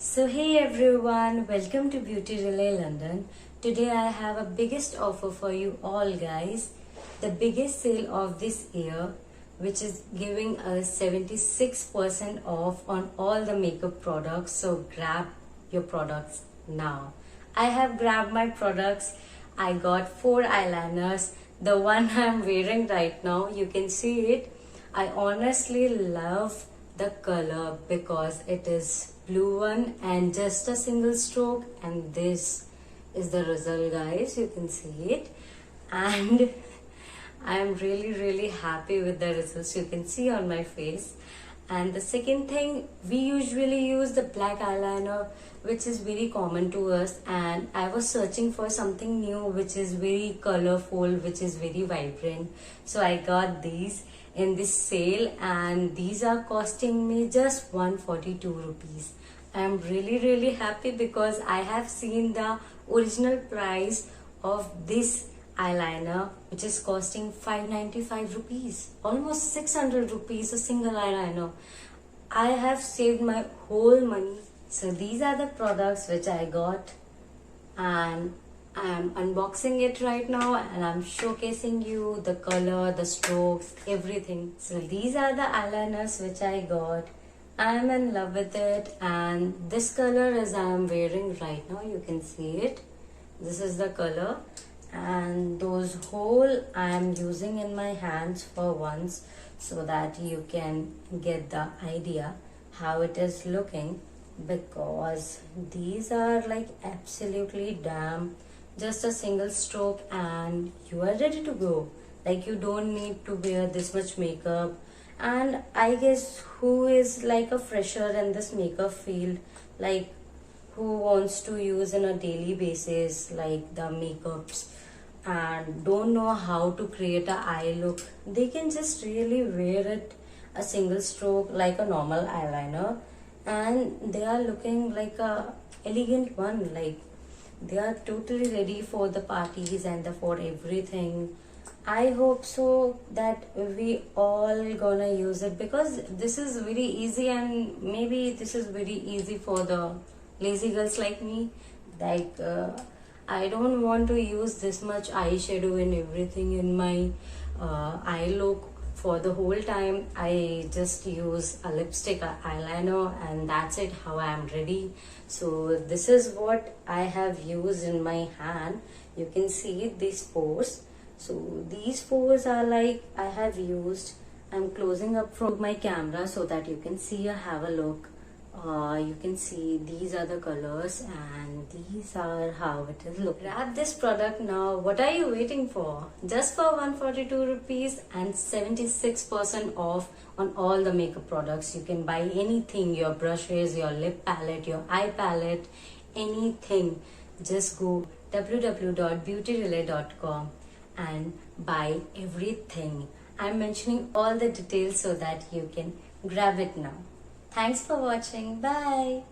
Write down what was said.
So hey everyone, welcome to Beauty Relay London. Today I have a biggest offer for you all guys. The biggest sale of this year, which is giving us 76% off on all the makeup products. So grab your products now. I have grabbed my products. I got 4 eyeliners. The one I'm wearing right now, you can see it. I honestly love the color because it is blue one and just a single stroke, and this is the result guys, you can see it, and I am really happy with the results you can see on my face. And the second thing, we usually use the black eyeliner, which is very common to us, and I was searching for something new which is very colorful, which is very vibrant. So I got these in this sale, and these are costing me just 142 rupees. I am really happy because I have seen the original price of this eyeliner, which is costing 595 rupees, almost 600 rupees a single eyeliner. I have saved my whole money. So these are the products which I got, and I am unboxing it right now, and I'm showcasing you the color, the strokes, everything. So these are the eyeliners which I got. I am in love with it, and this color is I am wearing right now, you can see it. This is the color, and those whole I am using in my hands for once, so that you can get the idea how it is looking, because these are like absolutely damn, just a single stroke and you are ready to go. Like, you don't need to wear this much makeup. And I guess who is like a fresher in this makeup field, like who wants to use on a daily basis like the makeups and don't know how to create a eye look, they can just really wear it a single stroke like a normal eyeliner, and they are looking like a elegant one. Like, they are totally ready for the parties and for everything. I hope so that we all gonna use it, because this is very easy, and maybe this is very easy for the lazy girls like me. Like, I don't want to use this much eyeshadow and everything in my eye look for the whole time. I just use a lipstick, a eyeliner, and that's it, how I am ready. So this is what I have used in my hand. You can see these pores. So these pores are like I have used. I'm closing up from my camera so that you can see or have a look. You can see these are the colors, and these are how it is look. Grab this product now. What are you waiting for? Just for 142 rupees and 76% off on all the makeup products. You can buy anything, your brushes, your lip palette, your eye palette, anything. Just go www.beautyrelay.com and buy everything. I'm mentioning all the details so that you can grab it now. Thanks for watching. Bye.